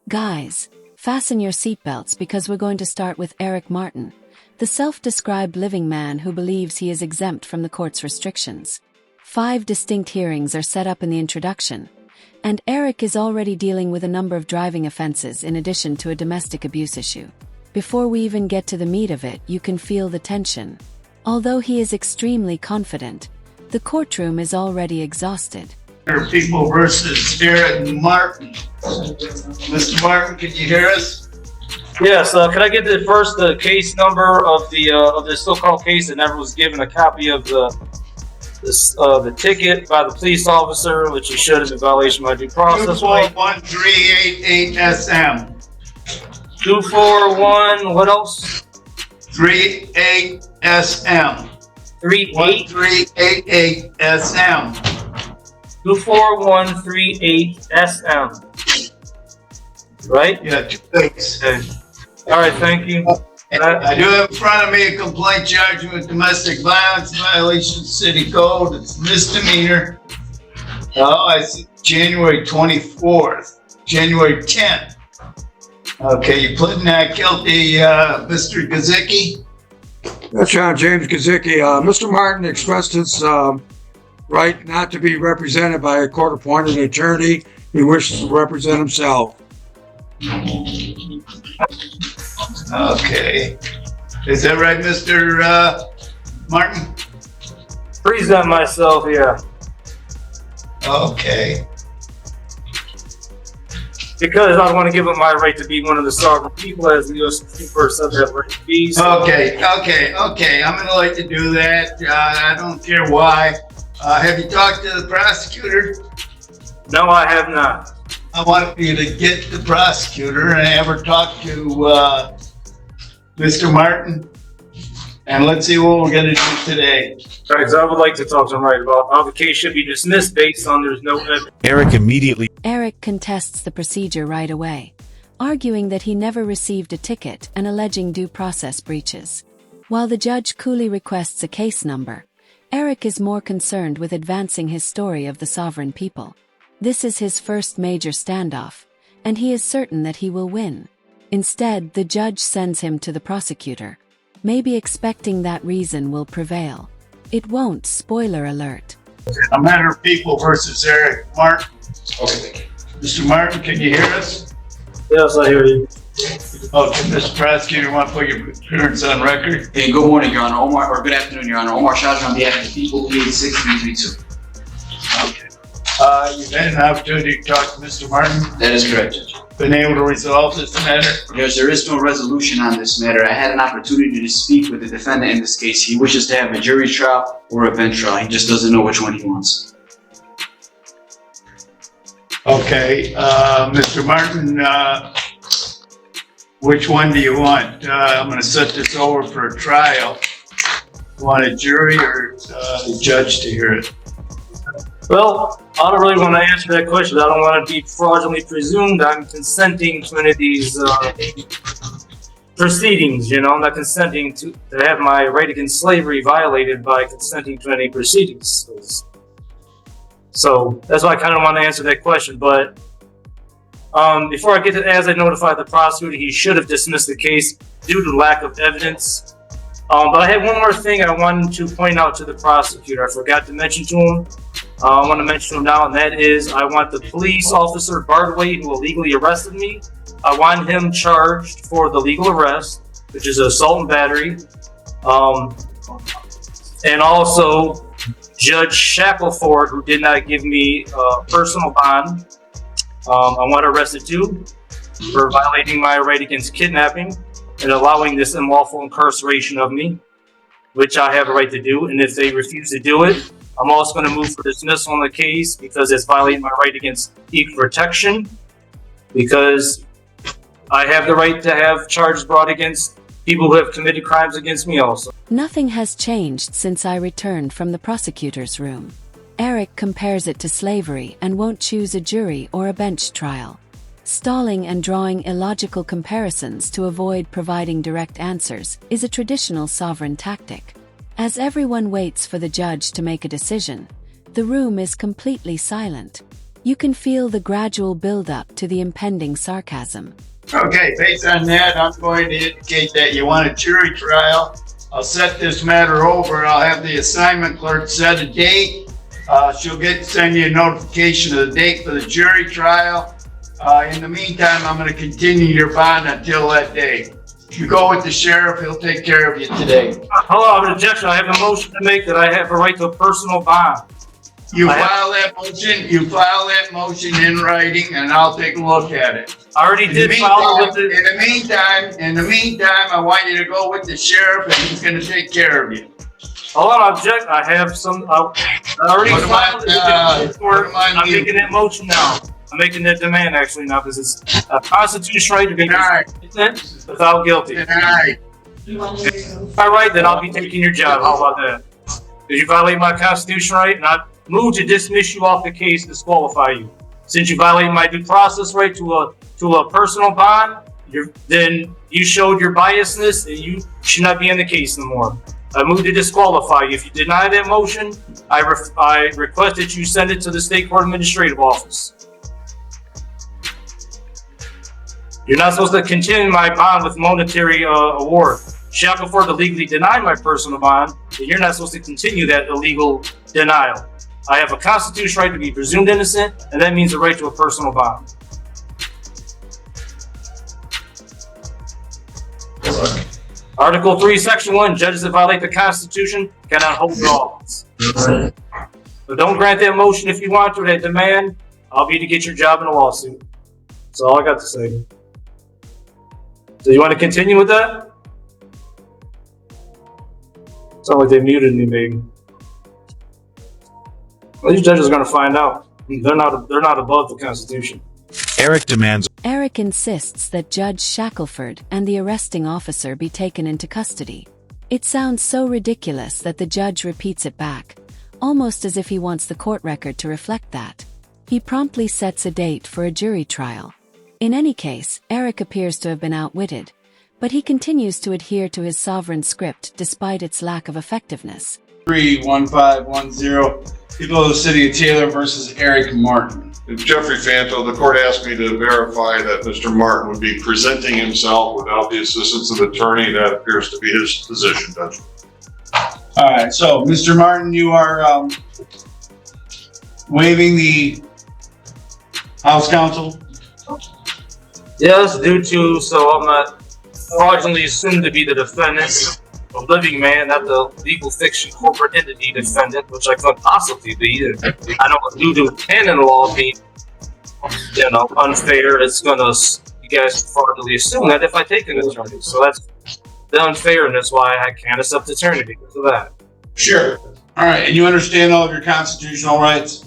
Guys, fasten your seatbelts because we're going to start with Eric Martin, the self-described living man who believes he is exempt from the court's restrictions. 5 distinct hearings are set up in the introduction, and Eric is already dealing with a number of driving offenses in addition to a domestic abuse issue. Before we even get to the meat of it, you can feel the tension. Although he is extremely confident, the courtroom is already exhausted. People versus Eric Martin. Mr. Martin, can you hear us? Yes. Can I get the case number of the so-called case that never was given a copy of the ticket by the police officer, which he should have in violation of my due process right? 241388 SM. 241. What else? 38 SM. 38. 1388 SM. 24138 SM. Right? Yeah, 2 things. All right. Thank you. I do have in front of me a complaint charging with domestic violence violation of city code. It's misdemeanor. Oh, I see. January 24th, January 10th. Okay, you pleading not guilty, Mr. Gazicki? That's right, James Gazicki. Mr. Martin expressed his right not to be represented by a court-appointed attorney. He wishes to represent himself. Okay. Is that right, Mr. Martin? Present myself here. Okay. Because I want to give up my right to be one of the sovereign people, as the U.S. Supreme Court said that right to be. So. Okay. I'm going to let you do that. I don't care why. Have you talked to the prosecutor? No, I have not. I want you to get the prosecutor and have her talk to Mr. Martin. And let's see what we're going to do today. All right, so I would like to talk to him right about how the case should be dismissed based on there's no evidence. Eric contests the procedure right away, arguing that he never received a ticket and alleging due process breaches. While the judge coolly requests a case number, Eric is more concerned with advancing his story of the sovereign people. This is his first major standoff, and he is certain that he will win. Instead, the judge sends him to the prosecutor, maybe expecting that reason will prevail. It won't, spoiler alert. A matter of people versus Eric Martin. Okay. Mr. Martin, can you hear us? Yes, I hear you. Okay, Mr. Prosecutor, want to put your appearance on record? Hey, good morning, Your Honor. Or good afternoon, Your Honor. Omar Shahjan on behalf of the people, PA 6332. Okay. You've had an opportunity to talk to Mr. Martin? That is correct, Judge. Been able to resolve this matter? Judge, there is no resolution on this matter. I had an opportunity to speak with the defendant in this case. He wishes to have a jury trial or a bench trial. He just doesn't know which one he wants. Okay, Mr. Martin, which one do you want? I'm going to set this over for a trial. You want a jury or the judge to hear it? Well, I don't really want to answer that question. I don't want to be fraudulently presumed I'm consenting to any of these proceedings. You know, I'm not consenting to have my right against slavery violated by consenting to any proceedings. So that's why I kind of want to answer that question. But before I get to, as I notified the prosecutor, he should have dismissed the case due to lack of evidence. But I had one more thing I wanted to point out to the prosecutor. I forgot to mention to him. I want to mention to him now, and that is I want the police officer, Bardway, who illegally arrested me. I want him charged for the legal arrest, which is assault and battery. And also Judge Shackleford, who did not give me a personal bond. I want arrested too for violating my right against kidnapping and allowing this unlawful incarceration of me, which I have a right to do. And if they refuse to do it, I'm also going to move for dismissal on the case because it's violating my right against equal protection, because I have the right to have charges brought against people who have committed crimes against me also. Nothing has changed since I returned from the prosecutor's room. Eric compares it to slavery and won't choose a jury or a bench trial. Stalling and drawing illogical comparisons to avoid providing direct answers is a traditional sovereign tactic. As everyone waits for the judge to make a decision, the room is completely silent. You can feel the gradual build-up to the impending sarcasm. Okay, based on that, I'm going to indicate that you want a jury trial. I'll set this matter over. I'll have the assignment clerk set a date. She'll send you a notification of the date for the jury trial. In the meantime, I'm going to continue your bond until that day. You go with the sheriff, he'll take care of you today. Hold on, I have an objection. I have a motion to make that I have a right to a personal bond. You file that motion in writing, and I'll take a look at it. I already did file with it. In the meantime, I want you to go with the sheriff, and he's gonna take care of you. Hold on, object. I have some. I already filed it. I'm making that motion now. I'm making that demand actually now because it's a constitutional right to be without guilty. All right, then I'll be taking your job. How about that? Because you violate my constitutional right, and I move to dismiss you off the case, disqualify you. Since you violate my due process right to a personal bond, then you showed your biasness, and you should not be in the case no more. I move to disqualify you. If you deny that motion, I request that you send it to the State Court Administrative Office. You're not supposed to continue my bond with monetary award. Shackelford illegally denied my personal bond, and you're not supposed to continue that illegal denial. I have a constitutional right to be presumed innocent, and that means the right to a personal bond. Article 3, Section 1, judges that violate the Constitution cannot hold office. But don't grant that motion if you want to, that demand. I'll be to get your job in a lawsuit. That's all I got to say. So you want to continue with that? Sound like they muted me, maybe. Well, these judges are going to find out. They're not above the Constitution. Eric insists that Judge Shackelford and the arresting officer be taken into custody. It sounds so ridiculous that the judge repeats it back, almost as if he wants the court record to reflect that. He promptly sets a date for a jury trial. In any case, Eric appears to have been outwitted, but he continues to adhere to his sovereign script despite its lack of effectiveness. 31510, people of the city of Taylor versus Eric Martin. Jeffrey Fanto, the court asked me to verify that Mr. Martin would be presenting himself without the assistance of an attorney. That appears to be his position, Judge. All right, so Mr. Martin, you are waiving the House Counsel. Yes, due to, so I'm not fraudulently assumed to be the defendant, a living man, not the legal fiction corporate entity defendant, which I couldn't possibly be. I don't due to canon law being, unfair. It's gonna, you guys fraudulently assume that if I take an attorney. So that's the unfairness why I can't accept attorney because of that. Sure. All right, and you understand all of your constitutional rights?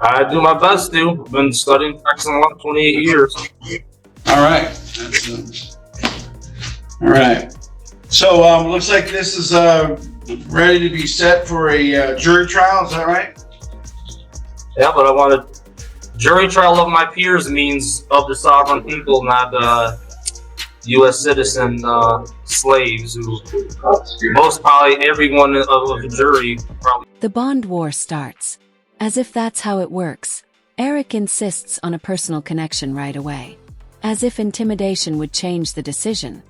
I do my best to. I've been studying practicing law 28 years. All right. All right. So looks like this is ready to be set for a jury trial. Is that right? Yeah, but I want a jury trial of my peers means of the sovereign people, not U.S. citizen slaves who most probably everyone of the jury probably. The bond war starts. As if that's how it works, Eric insists on a personal connection right away. As if intimidation would change the decision.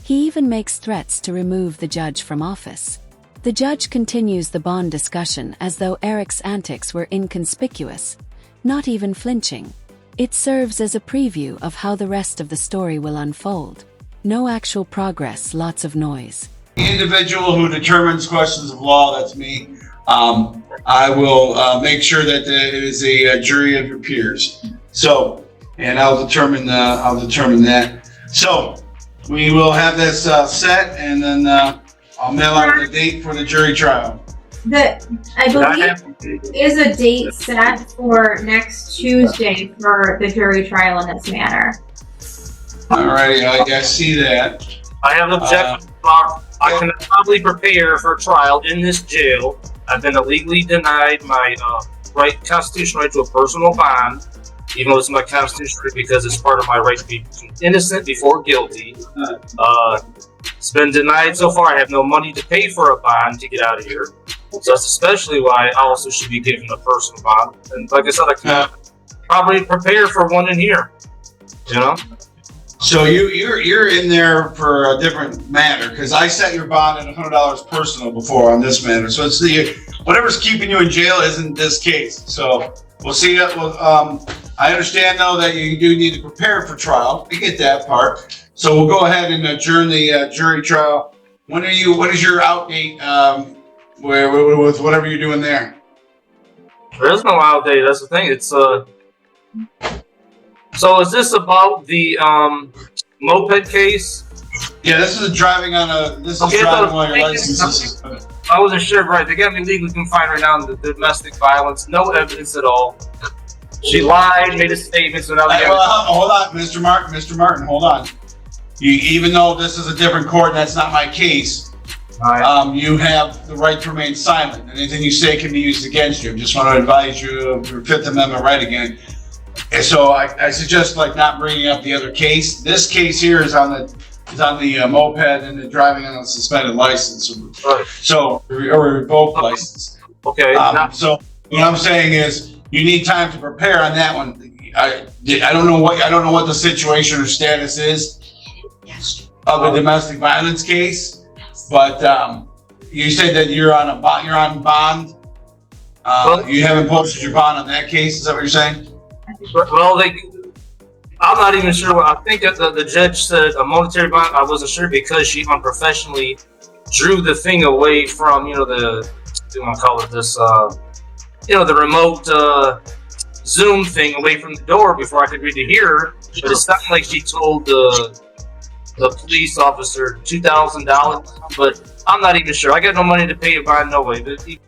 He even makes threats to remove the judge from office. The judge continues the bond discussion as though Eric's antics were inconspicuous, not even flinching. It serves as a preview of how the rest of the story will unfold. No actual progress, lots of noise. The individual who determines questions of law, that's me. I will make sure that it is a jury of your peers. So, and I'll determine that. So, we will have this set, and then I'll mail out the date for the jury trial. I believe is a date set for next Tuesday for the jury trial in this manner. Alrighty, I see that. I have an objection. I can probably prepare for trial in this jail. I've been illegally denied my constitutional right to a personal bond, even though it's my constitutional right because it's part of my right to be innocent before guilty. It's been denied so far. I have no money to pay for a bond to get out of here. So that's especially why I also should be given a personal bond. And like I said, I can probably prepare for one in here. You know? So you're in there for a different matter, because I set your bond at $100 personal before on this matter. So it's whatever's keeping you in jail isn't this case. So we'll see. I understand though that you do need to prepare for trial. I get that part. So we'll go ahead and adjourn the jury trial. What is your out date? With whatever you're doing there. There is no out date. That's the thing. It's So is this about the moped case? Yeah, this is driving while your license is suspended. I wasn't sure, right? They got me legally confined right now in the domestic violence. No evidence at all. She lied, made a statement, so now hold on, Mr. Martin, hold on. Even though this is a different court and that's not my case, you have the right to remain silent. Anything you say can be used against you. I just want to advise you of your Fifth Amendment right again. And so I suggest not bringing up the other case. This case here is on the moped and the driving on a suspended license. Right. So or revoked license. Okay. So what I'm saying is you need time to prepare on that one. I don't know what the situation or status is of a domestic violence case, but you said that you're on bond. You haven't posted your bond on that case. Is that what you're saying? Well, I'm not even sure. I think that the judge said a monetary bond. I wasn't sure because she unprofessionally drew the thing away from, the, what do you want to call it, this, the remote Zoom thing away from the door before I could read it here. But it sounded like she told the police officer $2,000, but I'm not even sure. I got no money to pay a bond, no way.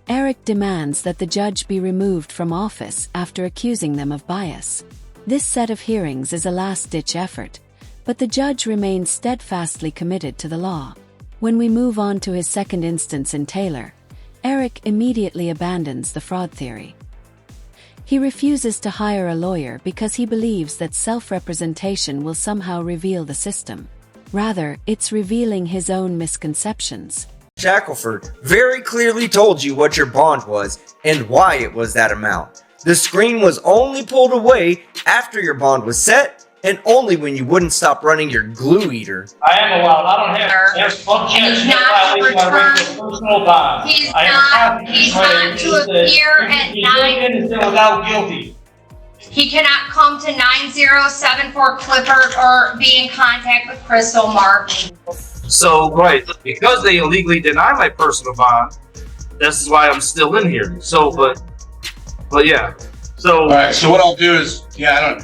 Eric demands that the judge be removed from office after accusing them of bias. This set of hearings is a last-ditch effort, but the judge remains steadfastly committed to the law. When we move on to his second instance in Taylor, Eric immediately abandons the fraud theory. He refuses to hire a lawyer because he believes that self-representation will somehow reveal the system. Rather, it's revealing his own misconceptions. Shackelford very clearly told you what your bond was and why it was that amount. The screen was only pulled away after your bond was set and only when you wouldn't stop running your glue eater. I am allowed. I don't have He's not to return. He's not to appear at 9. Without guilty. He cannot come to 9074 Clifford or be in contact with Crystal Martin. So, right, because they illegally denied my personal bond, this is why I'm still in here. So, but yeah. So, all right. So what I'll do is, I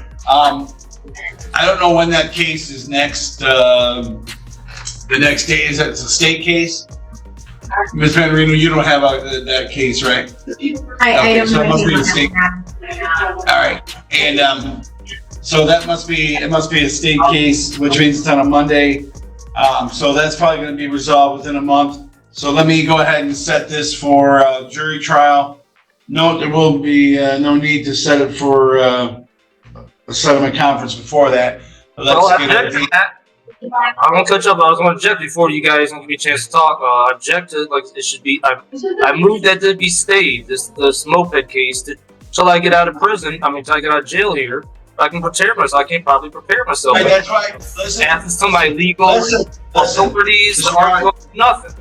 don't know when that case is next. The next day, is that a state case? Ms. Van Reno, you don't have that case, right? I don't so know. It must be a state. All right, and so it must be a state case, which means it's on a Monday. So that's probably going to be resolved within a month. So let me go ahead and set this for jury trial. No, there will be no need to set it for a settlement conference before that. Let's get it. I won't touch up. I was going to object before you guys give me a chance to talk. I objected it should be. I moved that to be stayed. This moped case till I get out of prison. Till I get out of jail here. I can prepare myself. I can't probably prepare myself. Right, that's right. Listen. Ask somebody legal authorities. Nothing.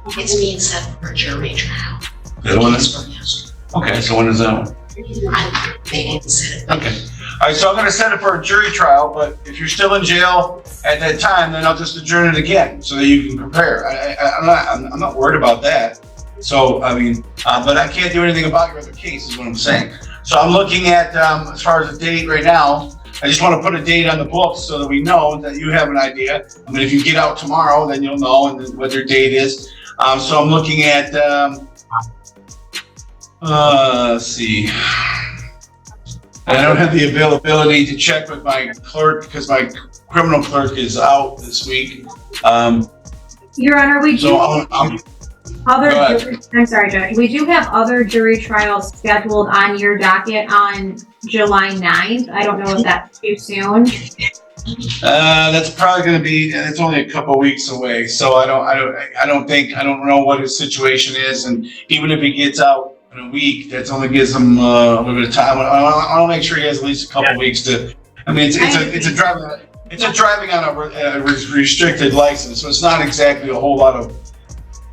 It's being set for jury trial. The one is okay. So when is that one? They didn't set it. Okay. All right, so I'm going to set it for a jury trial, but if you're still in jail at that time, then I'll just adjourn it again so that you can prepare. I'm not worried about that. So, but I can't do anything about your other case is what I'm saying. So I'm looking at, as far as the date right now, I just want to put a date on the books so that we know that you have an idea. If you get out tomorrow, then you'll know what your date is. So I'm looking at, let's see. I don't have the availability to check with my clerk because my criminal clerk is out this week. Your Honor, we do I'm sorry, Judge. We do have other jury trials scheduled on your docket on July 9th. I don't know if that's too soon. That's probably going to be. It's only a couple weeks away, so I don't know what his situation is, and even if he gets out in a week, that only gives him a little bit of time. I want to make sure he has at least a couple weeks to. I mean, it's a driving on a restricted license, so it's not exactly a whole lot of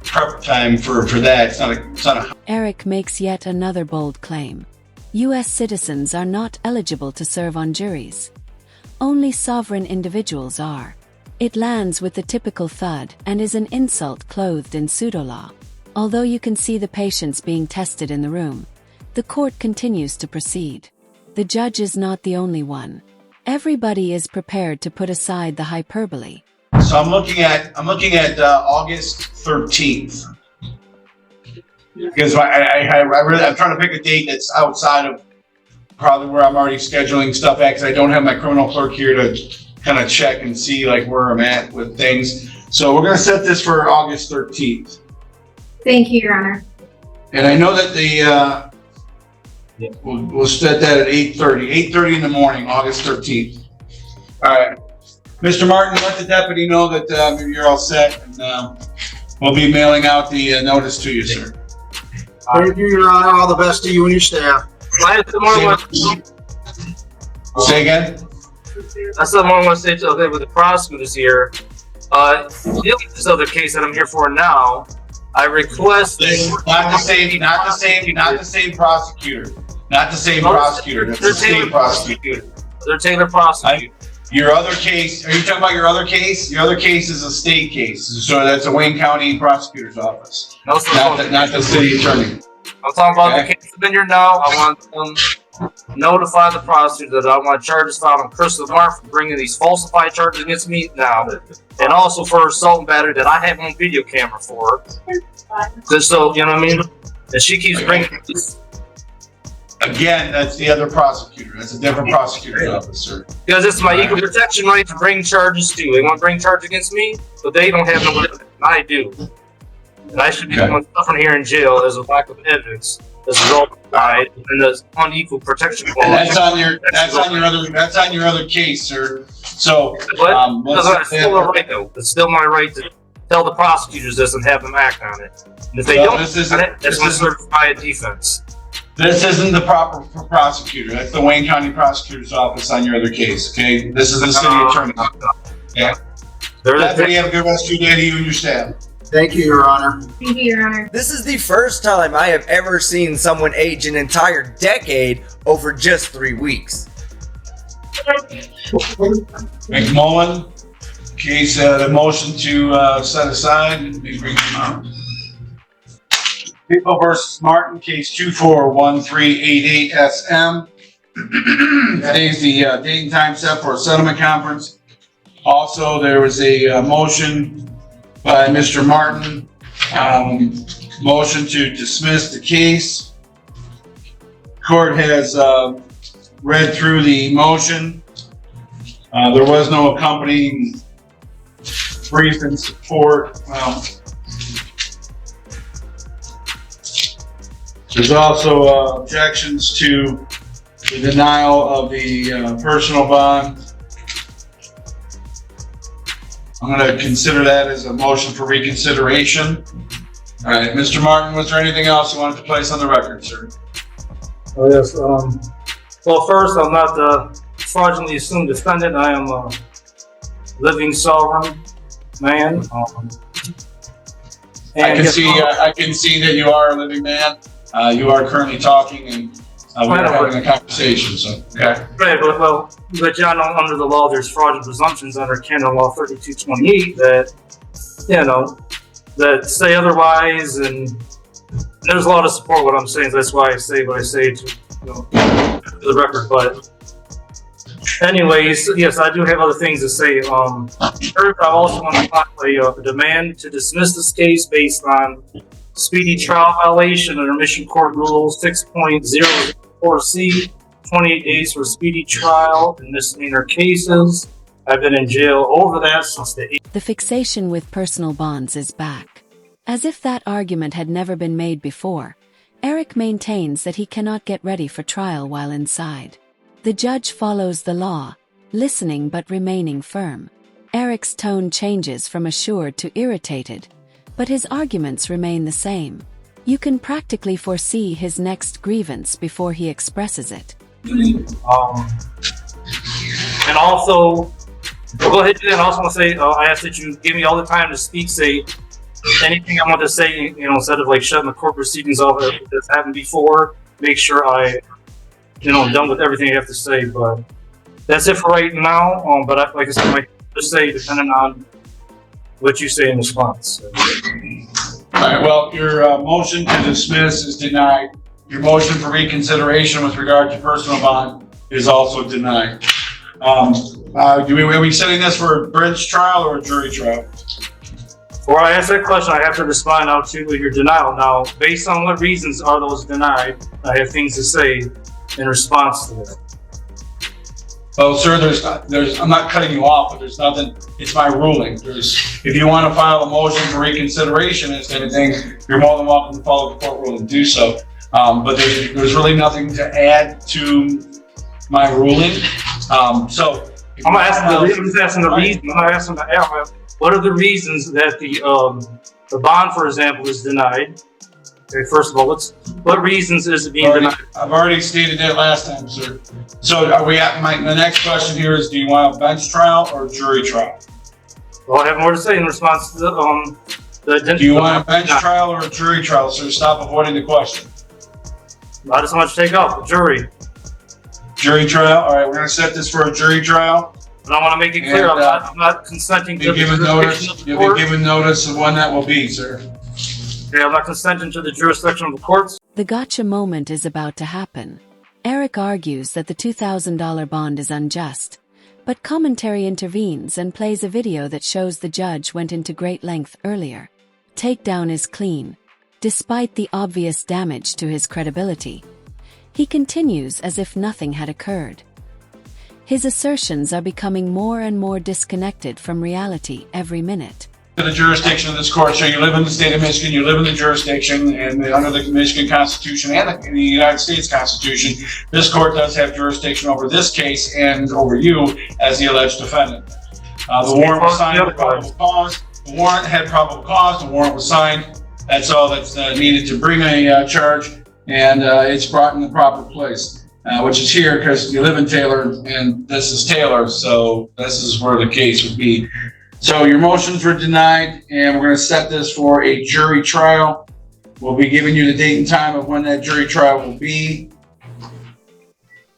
prep time for that. It's not a. Eric makes yet another bold claim. U.S. citizens are not eligible to serve on juries. Only sovereign individuals are. It lands with the typical thud and is an insult clothed in pseudolaw. Although you can see the patients being tested in the room, the court continues to proceed. The judge is not the only one. Everybody is prepared to put aside the hyperbole. So I'm looking at August 13th. Because I'm trying to pick a date that's outside of probably where I'm already scheduling stuff at, because I don't have my criminal clerk here to kind of check and see like where I'm at with things. So we're going to set this for August 13th. Thank you, Your Honor. And I know that we'll set that at 8:30 in the morning, August 13th. All right. Mr. Martin, let the deputy know that you're all set, and we'll be mailing out the notice to you, sir. Thank you, Your Honor. All the best to you and your staff. Say again? That's the one I want to say to with the prosecutors here. Dealing with this other case that I'm here for now, I request not the same prosecutor. Not the same prosecutor. That's the same prosecutor. They're Taylor prosecutor. Your other case, are you talking about your other case? Your other case is a state case. So that's a Wayne County Prosecutor's Office. No, not the city attorney. I'm talking about the case I'm in here now. I want them to notify the prosecutor that I want charges filed on Chris Lamar for bringing these falsified charges against me now. And also for assault and battery that I have on video camera for. Just so, you know what I mean? And she keeps bringing this. Again, that's the other prosecutor. That's a different prosecutor's officer. Because it's my equal protection right to bring charges too. They want to bring charges against me, but they don't have no evidence. I do. And I should be the one suffering here in jail as a lack of evidence as a result of and the unequal protection law. And that's on your other case, sir. So it's still a right though. It's still my right to tell the prosecutors this and have them act on it. And if they don't, that's my certified defense. This isn't the proper prosecutor. That's the Wayne County Prosecutor's Office on your other case, okay? This is the city attorney. Okay? Deputy, have a good rest of your day to you and your staff. Thank you, Your Honor. Thank you, Your Honor. This is the first time I have ever seen someone age an entire decade over just 3 weeks. McMullen, case the motion to set aside. Let me bring them up. People versus Martin, case 241388 SM. Today's the date and time set for a settlement conference. Also, there was a motion by Mr. Martin, motion to dismiss the case. Court has read through the motion. There was no accompanying brief in support. There's also objections to the denial of the personal bond. I'm going to consider that as a motion for reconsideration. All right, Mr. Martin, was there anything else you wanted to place on the record, sir? Oh, yes. Well, first, I'm not the fraudulently assumed defendant. I am a living sovereign man. I can see that you are a living man. You are currently talking, and we're having a conversation. So, okay. Right, but John, under the law, there's fraudulent presumptions under Canon Law 3228 that, that say otherwise, and there's a lot of support what I'm saying. So that's why I say what I say to the record. But anyways, yes, I do have other things to say. First, I also want to file a demand to dismiss this case based on speedy trial violation under Mission Court Rule 6.004C, 28 days for speedy trial in misdemeanor cases. I've been in jail over that since the fixation with personal bonds is back. As if that argument had never been made before, Eric maintains that he cannot get ready for trial while inside. The judge follows the law, listening but remaining firm. Eric's tone changes from assured to irritated, but his arguments remain the same. You can practically foresee his next grievance before he expresses it. And also, go ahead and also want to say, I ask that you give me all the time to speak, say anything I want to say, instead of like shutting the court proceedings off that's happened before. Make sure I'm done with everything I have to say. But that's it for right now. But like I said, I might just say depending on what you say in response. All right, well, your motion to dismiss is denied. Your motion for reconsideration with regard to personal bond is also denied. Are we setting this for a bench trial or a jury trial? Before I ask that question, I have to respond now to your denial. Now, based on what reasons are those denied, I have things to say in response to that. Well, sir, I'm not cutting you off, but there's nothing, it's my ruling. If you want to file a motion for reconsideration and anything, you're more than welcome to follow the court rule and do so. But there's really nothing to add to my ruling. I'm not asking the reason. I'm not asking what are the reasons that the bond, for example, is denied. Okay, first of all, what reasons is it being denied? I've already stated that last time, sir. So are we at the next question here is, do you want a bench trial or a jury trial? Well, I have more to say in response to the do you want a bench trial or a jury trial, sir? Stop avoiding the question. Not as much take off the jury. Jury trial. All right, we're going to set this for a jury trial. But I want to make it clear, I'm not consenting to the jurisdiction of the court. You'll be given notice of when that will be, sir. Okay, I'm not consenting to the jurisdiction of the courts. The gotcha moment is about to happen. Eric argues that the $2,000 bond is unjust, but commentary intervenes and plays a video that shows the judge went into great length earlier. Takedown is clean, despite the obvious damage to his credibility. He continues as if nothing had occurred. His assertions are becoming more and more disconnected from reality every minute. To the jurisdiction of this court, so you live in the state of Michigan, you live in the jurisdiction, and under the Michigan Constitution and the United States Constitution, this court does have jurisdiction over this case and over you as the alleged defendant. The warrant was signed with probable cause. The warrant had probable cause. The warrant was signed. That's all that's needed to bring a charge, and it's brought in the proper place. Which is here because you live in Taylor and this is Taylor, so this is where the case would be. So your motions were denied, and we're going to set this for a jury trial. We'll be giving you the date and time of when that jury trial will be.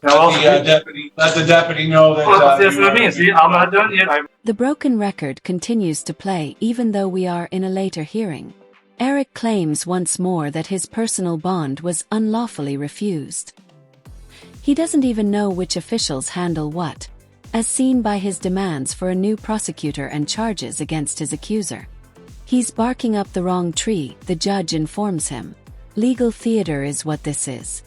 Let the deputy know that. That's what I mean. See, I'm not done yet. The broken record continues to play even though we are in a later hearing. Eric claims once more that his personal bond was unlawfully refused. He doesn't even know which officials handle what, as seen by his demands for a new prosecutor and charges against his accuser. He's barking up the wrong tree, the judge informs him. Legal theater is what this is.